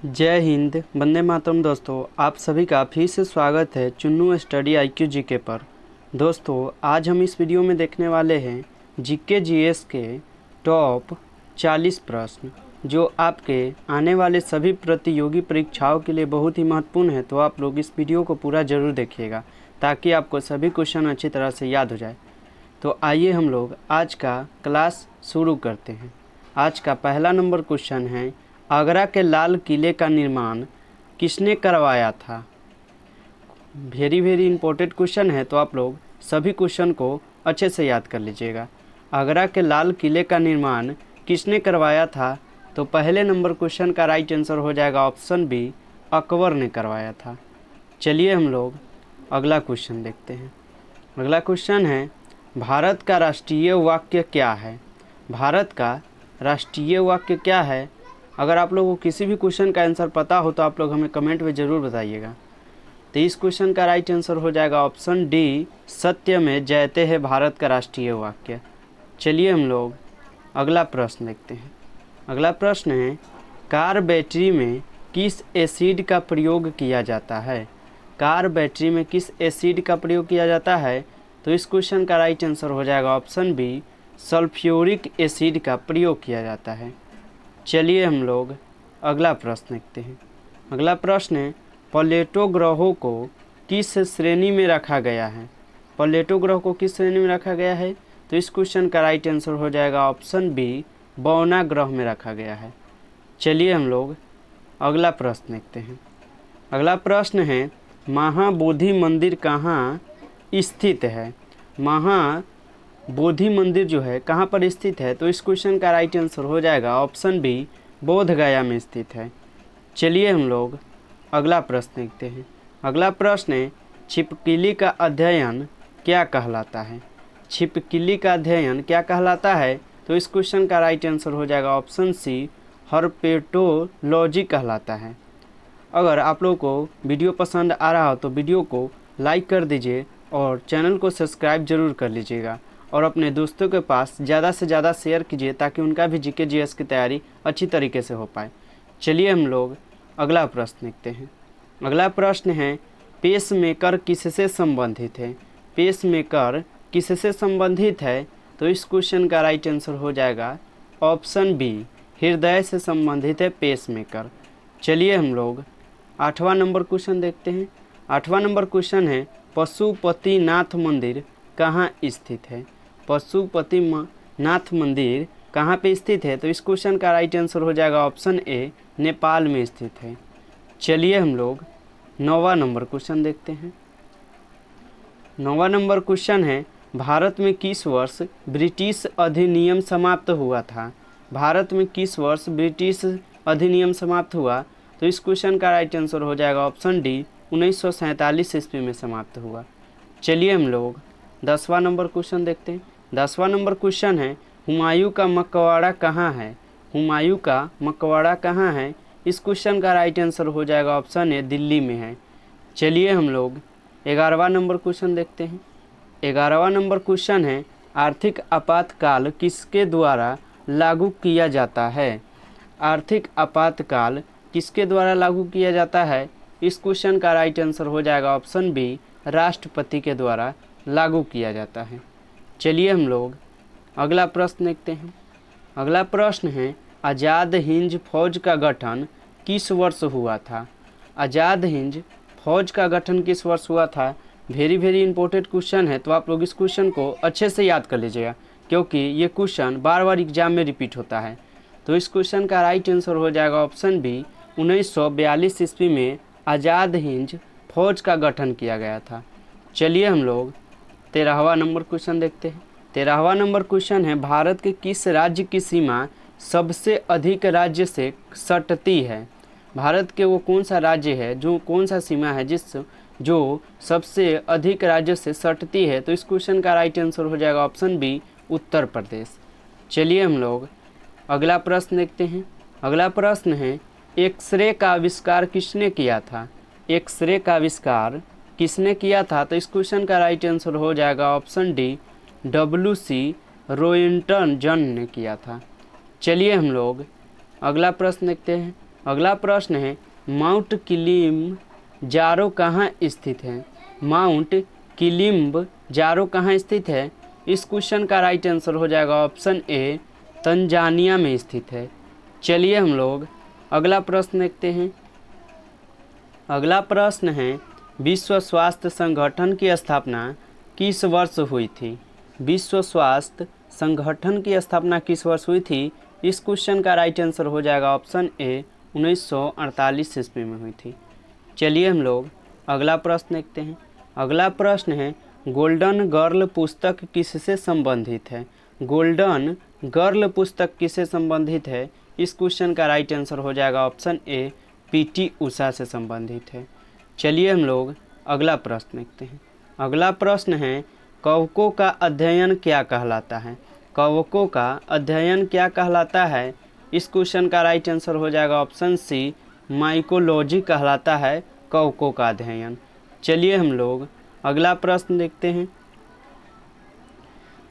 जय हिंद, वंदे मातरम। दोस्तों, आप सभी का फिर से स्वागत है चुन्नू स्टडी IQ जीके पर। दोस्तों, आज हम इस वीडियो में देखने वाले हैं जीके जीएस के टॉप 40 प्रश्न जो आपके आने वाले सभी प्रतियोगी परीक्षाओं के लिए बहुत ही महत्वपूर्ण है। तो आप लोग इस वीडियो को पूरा ज़रूर देखिएगा ताकि आपको सभी क्वेश्चन अच्छी तरह से याद हो जाए। तो आइए हम लोग आज का क्लास शुरू करते हैं। आज का पहला नंबर क्वेश्चन है, आगरा के लाल किले का निर्माण किसने करवाया था। वेरी इंपॉर्टेंट क्वेश्चन है, तो आप लोग सभी क्वेश्चन को अच्छे से याद कर लीजिएगा। आगरा के लाल किले का निर्माण किसने करवाया था, तो पहले नंबर क्वेश्चन का राइट आंसर हो जाएगा ऑप्शन बी, अकबर ने करवाया था। चलिए हम लोग अगला क्वेश्चन देखते हैं। अगला क्वेश्चन है, भारत का राष्ट्रीय वाक्य क्या है। भारत का राष्ट्रीय वाक्य क्या है। अगर आप लोगों को किसी भी क्वेश्चन का आंसर पता हो तो आप लोग हमें कमेंट में ज़रूर बताइएगा। तो इस क्वेश्चन का राइट आंसर हो जाएगा ऑप्शन डी, सत्य में जयते है भारत का राष्ट्रीय वाक्य। चलिए हम लोग अगला प्रश्न देखते हैं। अगला प्रश्न है, कार बैटरी में किस एसिड का प्रयोग किया जाता है। कार बैटरी में किस एसिड का प्रयोग किया जाता है, तो इस क्वेश्चन का राइट आंसर हो जाएगा ऑप्शन बी, सल्फ्यूरिक एसिड का प्रयोग किया जाता है। चलिए हम लोग अगला प्रश्न देखते हैं। अगला प्रश्न है, प्लेटो ग्रहों को किस श्रेणी में रखा गया है। प्लेटो ग्रह को किस श्रेणी में रखा गया है, तो इस क्वेश्चन का राइट आंसर हो जाएगा ऑप्शन बी, बौना ग्रह में रखा गया है। चलिए हम लोग अगला प्रश्न देखते हैं। अगला प्रश्न है, महाबोधि मंदिर कहाँ स्थित है। महाबोधि मंदिर जो है कहाँ पर स्थित है, तो इस क्वेश्चन का राइट आंसर हो जाएगा ऑप्शन बी, बोध गया में स्थित है। चलिए हम लोग अगला प्रश्न देखते हैं। अगला प्रश्न है, छिपकली का अध्ययन क्या कहलाता है। छिपकली का अध्ययन क्या कहलाता है, तो इस क्वेश्चन का राइट आंसर हो जाएगा ऑप्शन सी, हर्पेटोलॉजी कहलाता है। अगर आप लोगों को वीडियो पसंद आ रहा हो तो वीडियो को लाइक कर दीजिए और चैनल को सब्सक्राइब जरूर कर लीजिएगा और अपने दोस्तों के पास ज़्यादा से ज़्यादा शेयर कीजिए ताकि उनका भी जीके जीएस की तैयारी अच्छी तरीके से हो पाए। चलिए हम लोग अगला प्रश्न देखते हैं। अगला प्रश्न है, पेसमेकर किससे संबंधित है। पेसमेकर किससे संबंधित है, तो इस क्वेश्चन का राइट आंसर हो जाएगा ऑप्शन बी, हृदय से संबंधित है पेसमेकर। चलिए हम लोग 8वां नंबर क्वेश्चन देखते हैं। 8वां नंबर क्वेश्चन है, पशुपतिनाथ मंदिर कहाँ स्थित है। पशुपतिनाथ मंदिर कहाँ पे स्थित है, तो इस क्वेश्चन का राइट आंसर हो जाएगा ऑप्शन ए, नेपाल में स्थित है। चलिए हम लोग 9वां नंबर क्वेश्चन देखते हैं। 9वां नंबर क्वेश्चन है, भारत में किस वर्ष ब्रिटिश अधिनियम समाप्त हुआ था। भारत में किस वर्ष ब्रिटिश अधिनियम समाप्त हुआ, तो इस क्वेश्चन का राइट आंसर हो जाएगा ऑप्शन डी, 1947 ईस्वी में समाप्त हुआ। चलिए हम लोग 10वां नंबर क्वेश्चन देखते हैं। 10वां नंबर क्वेश्चन है, हुमायूं का मकबरा कहाँ है। हुमायूं का मकबरा कहाँ है, इस क्वेश्चन का राइट आंसर हो जाएगा ऑप्शन ए, दिल्ली में है। चलिए हम लोग 11वां नंबर क्वेश्चन देखते हैं। 11वां नंबर क्वेश्चन है, आर्थिक आपातकाल किसके द्वारा लागू किया जाता है। आर्थिक आपातकाल किसके द्वारा लागू किया जाता है, इस क्वेश्चन का राइट आंसर हो जाएगा ऑप्शन बी, राष्ट्रपति के द्वारा लागू किया जाता है। चलिए हम लोग अगला प्रश्न देखते हैं। अगला प्रश्न है, आज़ाद हिंद फौज का गठन किस वर्ष हुआ था। आज़ाद हिंद फौज का गठन किस वर्ष हुआ था। वेरी इंपॉर्टेंट क्वेश्चन है, तो आप लोग इस क्वेश्चन को अच्छे से याद कर लीजिएगा क्योंकि ये क्वेश्चन बार एग्जाम में रिपीट होता है। तो इस क्वेश्चन का राइट आंसर हो जाएगा ऑप्शन बी, 1942 ईस्वी में आज़ाद हिंद फौज का गठन किया गया था। चलिए हम लोग 13वां नंबर क्वेश्चन देखते हैं। 13वां नंबर क्वेश्चन है, भारत के किस राज्य की सीमा सबसे अधिक राज्य से सटती है। भारत के वो कौन सा राज्य है, जो कौन सा सीमा है जो सबसे अधिक राज्य से सटती है, तो इस क्वेश्चन का राइट आंसर हो जाएगा ऑप्शन बी, उत्तर प्रदेश। चलिए हम लोग अगला प्रश्न देखते हैं। अगला प्रश्न है, एक्सरे का आविष्कार किसने किया था। एक्सरे का आविष्कार किसने किया था, तो इस क्वेश्चन का राइट आंसर हो जाएगा ऑप्शन डी, WC रोयंटन जन ने किया था। चलिए हम लोग अगला प्रश्न देखते हैं। अगला प्रश्न है माउंट किलिमंजारो कहाँ स्थित है। माउंट किलिमंजारो कहाँ स्थित है। इस क्वेश्चन का राइट आंसर हो जाएगा ऑप्शन ए तंजानिया में स्थित है। चलिए हम लोग अगला प्रश्न देखते हैं। अगला प्रश्न है विश्व स्वास्थ्य संगठन की स्थापना किस वर्ष हुई थी। विश्व स्वास्थ्य संगठन की स्थापना किस वर्ष हुई थी। इस क्वेश्चन का राइट आंसर हो जाएगा ऑप्शन ए 1948 ईस्वी में हुई थी। चलिए हम लोग अगला प्रश्न देखते हैं। अगला प्रश्न है गोल्डन गर्ल पुस्तक किससे संबंधित है। गोल्डन गर्ल पुस्तक किससे संबंधित है। इस क्वेश्चन का राइट आंसर हो जाएगा ऑप्शन ए पीटी उषा से संबंधित है। चलिए हम लोग अगला प्रश्न देखते हैं। अगला प्रश्न है कवकों का अध्ययन क्या कहलाता है। कवकों का अध्ययन क्या कहलाता है। इस क्वेश्चन का राइट आंसर हो जाएगा ऑप्शन सी माइकोलॉजी कहलाता है कवकों का अध्ययन। चलिए हम लोग अगला प्रश्न देखते हैं।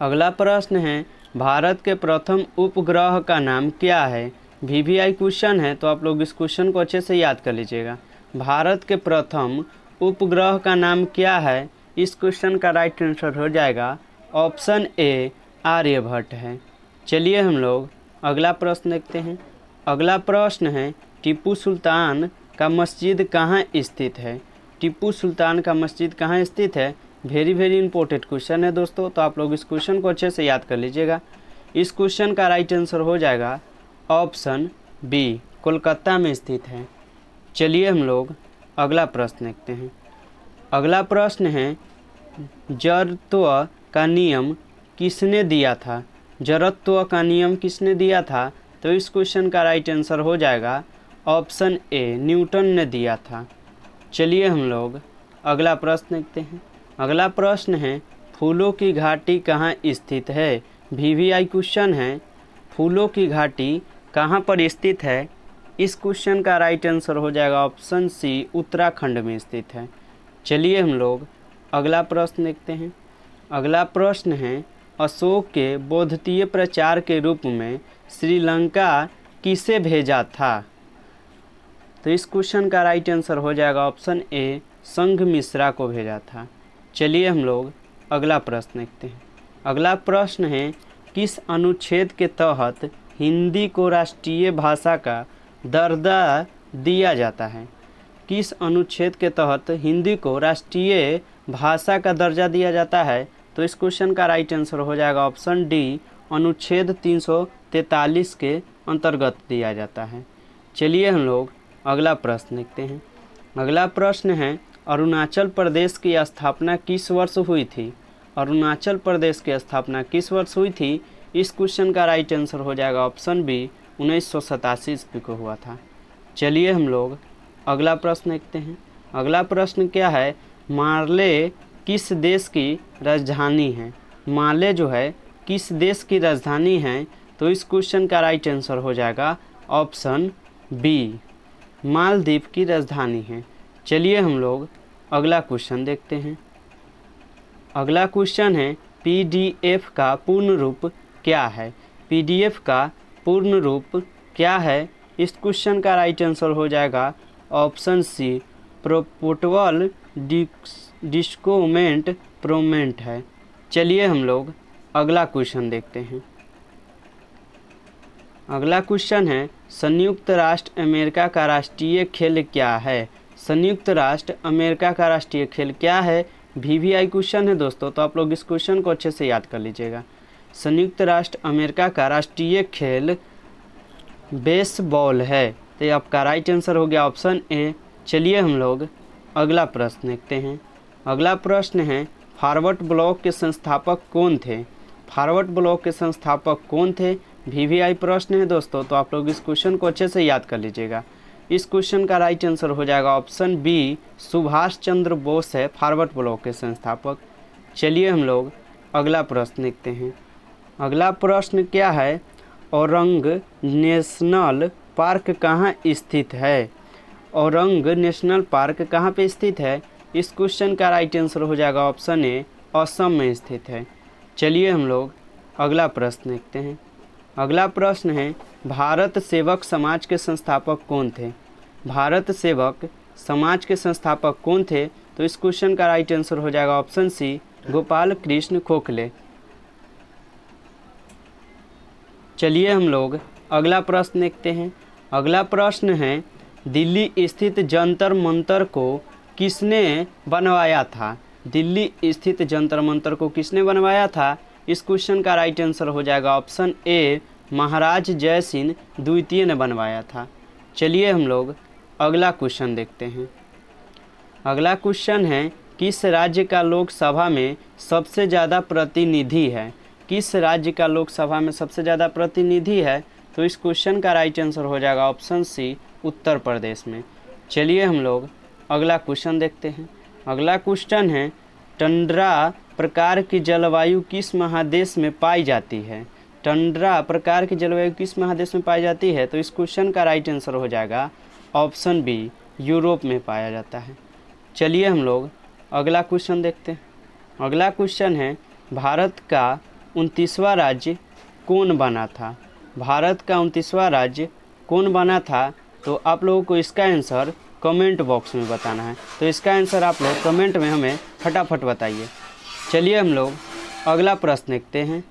अगला प्रश्न है भारत के प्रथम उपग्रह का नाम क्या है। वीवीआई क्वेश्चन है तो आप लोग इस क्वेश्चन को अच्छे से याद कर लीजिएगा। भारत के प्रथम उपग्रह का नाम क्या है। इस क्वेश्चन का राइट आंसर हो जाएगा ऑप्शन ए आर्यभट्ट है। चलिए हम लोग अगला प्रश्न देखते हैं। अगला प्रश्न है टीपू सुल्तान का मस्जिद कहाँ स्थित है। टीपू सुल्तान का मस्जिद कहाँ स्थित है। वेरी इंपॉर्टेंट क्वेश्चन है दोस्तों, तो आप लोग इस क्वेश्चन को अच्छे से याद कर लीजिएगा। इस क्वेश्चन का राइट आंसर हो जाएगा ऑप्शन बी कोलकाता में स्थित है। चलिए हम लोग अगला प्रश्न देखते हैं। अगला प्रश्न है जड़त्व का नियम किसने दिया था। जड़त्व का नियम किसने दिया था। तो इस क्वेश्चन का राइट आंसर हो जाएगा ऑप्शन ए न्यूटन ने दिया था। चलिए हम लोग अगला प्रश्न देखते हैं। अगला प्रश्न है फूलों की घाटी कहाँ स्थित है। वीवीआई क्वेश्चन है फूलों की घाटी कहाँ पर स्थित है। इस क्वेश्चन का राइट आंसर हो जाएगा ऑप्शन सी उत्तराखंड में स्थित है। चलिए हम लोग अगला प्रश्न देखते हैं। अगला प्रश्न है अशोक के बौद्धीय प्रचार के रूप में श्रीलंका किसे भेजा था। तो इस क्वेश्चन का राइट आंसर हो जाएगा ऑप्शन ए संघमिश्रा को भेजा था। चलिए हम लोग अगला प्रश्न देखते हैं। अगला प्रश्न है किस अनुच्छेद के तहत हिंदी को राष्ट्रीय भाषा का दर्जा दिया जाता है। किस अनुच्छेद के तहत हिंदी को राष्ट्रीय भाषा का दर्जा दिया जाता है। तो इस क्वेश्चन का राइट आंसर हो जाएगा ऑप्शन डी अनुच्छेद 343 के अंतर्गत दिया जाता है। चलिए हम लोग अगला प्रश्न देखते हैं। अगला प्रश्न है अरुणाचल प्रदेश की स्थापना किस वर्ष हुई थी। अरुणाचल प्रदेश की स्थापना किस वर्ष हुई थी। इस क्वेश्चन का राइट आंसर हो जाएगा ऑप्शन बी 1987 ईस्वी को हुआ था। चलिए हम लोग अगला प्रश्न देखते हैं। अगला प्रश्न क्या है माले किस देश की राजधानी है। माले जो है किस देश की राजधानी है। तो इस क्वेश्चन का राइट आंसर हो जाएगा ऑप्शन बी मालदीव की राजधानी है। चलिए हम लोग अगला क्वेश्चन देखते हैं। अगला क्वेश्चन है पीडीएफ का पूर्ण रूप क्या है। पीडीएफ का पूर्ण रूप क्या है। इस क्वेश्चन का राइट आंसर हो जाएगा option C portable document format है। चलिए हम लोग अगला क्वेश्चन देखते हैं। अगला क्वेश्चन है संयुक्त राष्ट्र अमेरिका का राष्ट्रीय खेल क्या है। संयुक्त राष्ट्र अमेरिका का राष्ट्रीय खेल क्या है। वीवीआई क्वेश्चन है दोस्तों, तो आप लोग इस क्वेश्चन को अच्छे से याद कर लीजिएगा। संयुक्त राष्ट्र अमेरिका का राष्ट्रीय खेल बेसबॉल है। तो आपका राइट आंसर हो गया ऑप्शन ए। चलिए हम लोग अगला प्रश्न देखते हैं। अगला प्रश्न है फॉरवर्ड ब्लॉक के संस्थापक कौन थे। फॉरवर्ड ब्लॉक के संस्थापक कौन थे। वीवीआई प्रश्न है दोस्तों, तो आप लोग इस क्वेश्चन को अच्छे से याद कर लीजिएगा। इस क्वेश्चन का राइट आंसर हो जाएगा ऑप्शन बी सुभाष चंद्र बोस है फॉरवर्ड ब्लॉक के संस्थापक। चलिए हम लोग अगला प्रश्न देखते हैं। अगला प्रश्न क्या है औरंग नेशनल पार्क कहाँ स्थित है। औरंग नेशनल पार्क कहाँ पे स्थित है। इस क्वेश्चन का राइट आंसर हो जाएगा ऑप्शन ए असम में स्थित है। चलिए हम लोग अगला प्रश्न देखते हैं। अगला प्रश्न है, भारत सेवक समाज के संस्थापक कौन थे? भारत सेवक समाज के संस्थापक कौन थे? तो इस क्वेश्चन का राइट आंसर हो जाएगा ऑप्शन सी, गोपाल कृष्ण गोखले। चलिए हम लोग अगला प्रश्न देखते हैं। अगला प्रश्न है, दिल्ली स्थित जंतर मंतर को किसने बनवाया था? दिल्ली स्थित जंतर मंतर को किसने बनवाया था? इस क्वेश्चन का राइट आंसर हो जाएगा ऑप्शन ए, महाराज जय सिंह द्वितीय ने बनवाया था। चलिए हम लोग अगला क्वेश्चन देखते हैं। अगला क्वेश्चन है, किस राज्य का लोकसभा में सबसे ज़्यादा प्रतिनिधि है? किस राज्य का लोकसभा में सबसे ज़्यादा प्रतिनिधि है? तो इस क्वेश्चन का राइट आंसर हो जाएगा ऑप्शन सी, उत्तर प्रदेश में। चलिए हम लोग अगला क्वेश्चन देखते हैं। अगला क्वेश्चन है, टंड्रा प्रकार की जलवायु किस महादेश में पाई जाती है? टंड्रा प्रकार की जलवायु किस महादेश में पाई जाती है? तो इस क्वेश्चन का राइट आंसर हो जाएगा ऑप्शन बी, यूरोप में पाया जाता है। चलिए हम लोग अगला क्वेश्चन देखते हैं। अगला क्वेश्चन है, भारत का 29वां राज्य कौन बना था? भारत का 29वां राज्य कौन बना था? तो आप लोगों को इसका आंसर कमेंट बॉक्स में बताना है। तो इसका आंसर आप लोग कमेंट में हमें फटाफट बताइए। चलिए हम लोग अगला प्रश्न देखते हैं।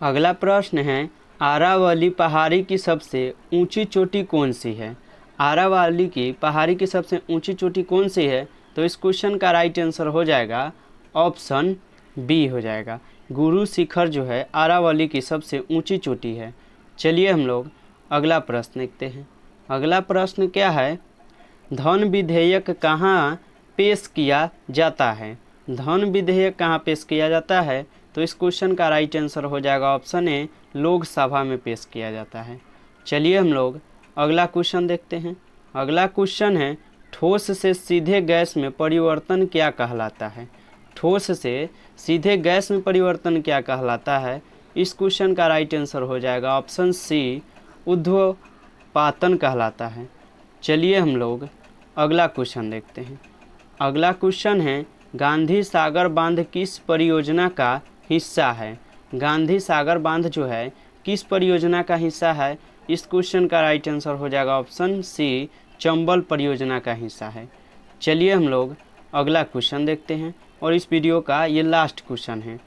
अगला प्रश्न है, आरावली पहाड़ी की सबसे ऊंची चोटी कौन सी है? आरावली की पहाड़ी की सबसे ऊंची चोटी कौन सी है? तो इस क्वेश्चन का राइट आंसर हो जाएगा ऑप्शन बी हो जाएगा, गुरु शिखर जो है आरावली की सबसे ऊंची चोटी है। चलिए हम लोग अगला प्रश्न देखते हैं। अगला प्रश्न क्या है, धन विधेयक कहाँ पेश किया जाता है? धन विधेयक कहाँ पेश किया जाता है? तो इस क्वेश्चन का राइट आंसर हो जाएगा ऑप्शन ए, लोकसभा में पेश किया जाता है। चलिए हम लोग अगला क्वेश्चन देखते हैं। अगला क्वेश्चन है, ठोस से सीधे गैस में परिवर्तन क्या कहलाता है? ठोस से सीधे गैस में परिवर्तन क्या कहलाता है? इस क्वेश्चन का राइट आंसर हो जाएगा ऑप्शन सी, ऊर्ध्वपातन कहलाता है। चलिए हम लोग अगला क्वेश्चन देखते हैं। अगला क्वेश्चन है, गांधी सागर बांध किस परियोजना का हिस्सा है? गांधी सागर बांध जो है किस परियोजना का हिस्सा है? इस क्वेश्चन का राइट आंसर हो जाएगा ऑप्शन सी, चंबल परियोजना का हिस्सा है। चलिए हम लोग अगला क्वेश्चन देखते हैं और इस वीडियो का ये लास्ट क्वेश्चन है।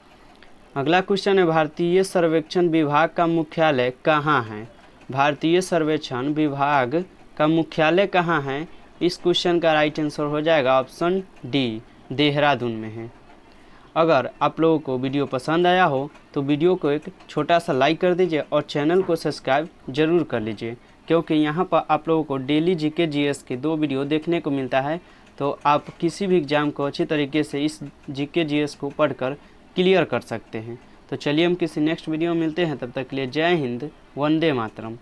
अगला क्वेश्चन है, भारतीय सर्वेक्षण विभाग का मुख्यालय कहाँ है? भारतीय सर्वेक्षण विभाग का मुख्यालय कहाँ है? इस क्वेश्चन का राइट आंसर हो जाएगा ऑप्शन डी, देहरादून में है। अगर आप लोगों को वीडियो पसंद आया हो तो वीडियो को एक छोटा सा लाइक कर दीजिए और चैनल को सब्सक्राइब जरूर कर लीजिए, क्योंकि यहाँ पर आप लोगों को डेली जीके जीएस के 2 वीडियो देखने को मिलता है। तो आप किसी भी एग्ज़ाम को अच्छी तरीके से इस जीके जीएस को पढ़कर क्लियर कर सकते हैं। तो चलिए हम किसी नेक्स्ट वीडियो में मिलते हैं, तब तक के लिए जय हिंद, वंदे मातरम।